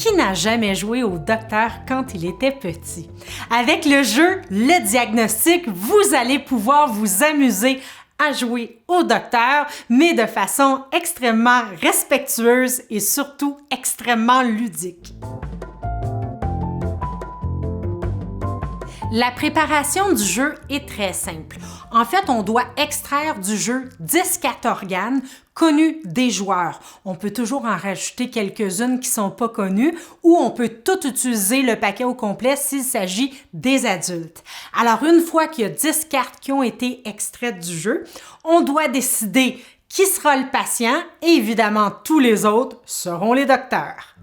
Qui n'a jamais joué au docteur quand il était petit? Avec le jeu Le Diagnostic, vous allez pouvoir vous amuser à jouer au docteur, mais de façon extrêmement respectueuse et surtout extrêmement ludique. La préparation du jeu est très simple. En fait, on doit extraire du jeu 10 cartes organes connues des joueurs. On peut toujours en rajouter quelques-unes qui ne sont pas connues ou on peut tout utiliser le paquet au complet s'il s'agit des adultes. Alors, une fois qu'il y a 10 cartes qui ont été extraites du jeu, on doit décider qui sera le patient et évidemment tous les autres seront les docteurs.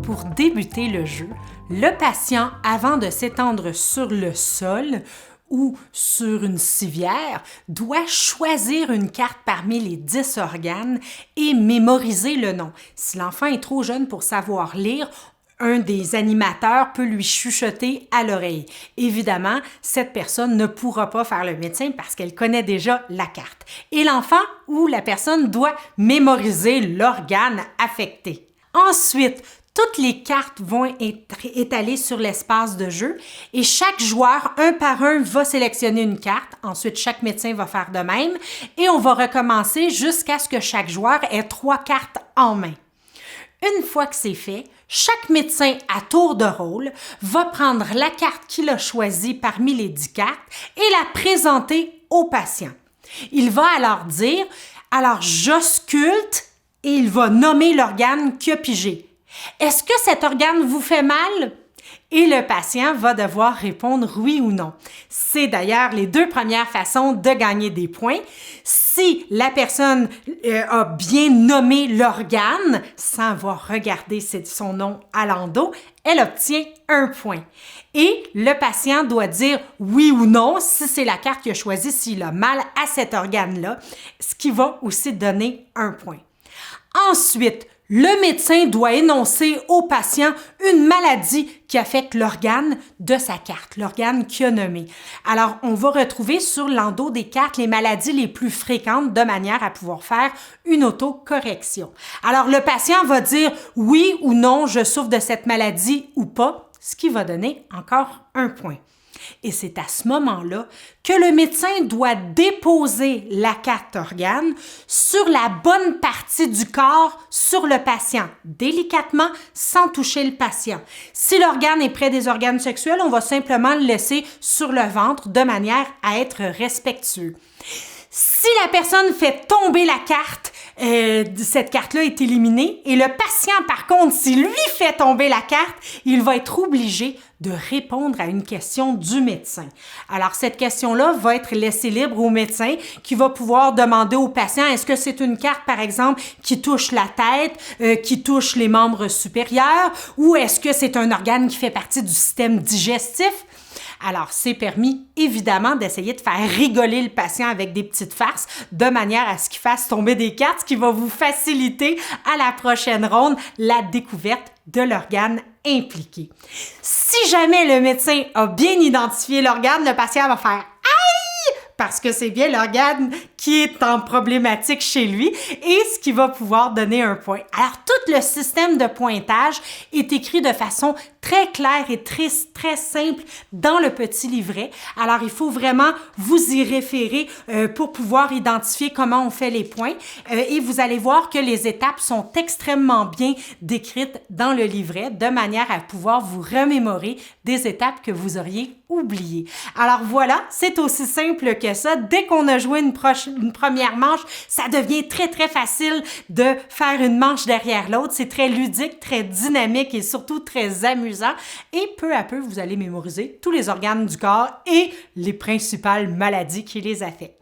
Pour débuter le jeu, le patient, avant de s'étendre sur le sol ou sur une civière, doit choisir une carte parmi les 10 organes et mémoriser le nom. Si l'enfant est trop jeune pour savoir lire, un des animateurs peut lui chuchoter à l'oreille. Évidemment, cette personne ne pourra pas faire le médecin parce qu'elle connaît déjà la carte. Et l'enfant ou la personne doit mémoriser l'organe affecté. Ensuite, toutes les cartes vont être étalées sur l'espace de jeu et chaque joueur, un par un, va sélectionner une carte. Ensuite, chaque médecin va faire de même et on va recommencer jusqu'à ce que chaque joueur ait 3 cartes en main. Une fois que c'est fait, chaque médecin à tour de rôle va prendre la carte qu'il a choisie parmi les 10 cartes et la présenter au patient. Il va alors dire « Alors, j'ausculte » et il va nommer l'organe qu'il a pigé. Est-ce que cet organe vous fait mal? Et le patient va devoir répondre oui ou non. C'est d'ailleurs les 2 premières façons de gagner des points. Si la personne a bien nommé l'organe, sans avoir regardé son nom à l'endos, elle obtient 1 point. Et le patient doit dire oui ou non si c'est la carte qu'il a choisie, s'il a mal à cet organe-là, ce qui va aussi donner 1 point. Ensuite, le médecin doit énoncer au patient une maladie qui affecte l'organe de sa carte, l'organe qu'il a nommé. Alors, on va retrouver sur l'endos des cartes les maladies les plus fréquentes de manière à pouvoir faire une autocorrection. Alors, le patient va dire oui ou non, je souffre de cette maladie ou pas, ce qui va donner encore 1 point. Et c'est à ce moment-là que le médecin doit déposer la carte organe sur la bonne partie du corps sur le patient, délicatement, sans toucher le patient. Si l'organe est près des organes sexuels, on va simplement le laisser sur le ventre de manière à être respectueux. Si la personne fait tomber la carte, cette carte-là est éliminée et le patient, par contre, s'il lui fait tomber la carte, il va être obligé de répondre à une question du médecin. Alors, cette question-là va être laissée libre au médecin qui va pouvoir demander au patient est-ce que c'est une carte, par exemple, qui touche la tête, qui touche les membres supérieurs ou est-ce que c'est un organe qui fait partie du système digestif? Alors, c'est permis, évidemment, d'essayer de faire rigoler le patient avec des petites farces de manière à ce qu'il fasse tomber des cartes, ce qui va vous faciliter à la prochaine ronde la découverte de l'organe impliqué. Si jamais le médecin a bien identifié l'organe, le patient va faire parce que c'est bien l'organe qui est en problématique chez lui et ce qui va pouvoir donner 1 point. Alors, tout le système de pointage est écrit de façon très claire et très simple dans le petit livret. Alors, il faut vraiment vous y référer pour pouvoir identifier comment on fait les points et vous allez voir que les étapes sont extrêmement bien décrites dans le livret de manière à pouvoir vous remémorer des étapes que vous auriez oubliées. Alors voilà, c'est aussi simple que ça. Dès qu'on a joué une première manche, ça devient très facile de faire une manche derrière l'autre. C'est très ludique, très dynamique et surtout très amusant. Et peu à peu, vous allez mémoriser tous les organes du corps et les principales maladies qui les affectent.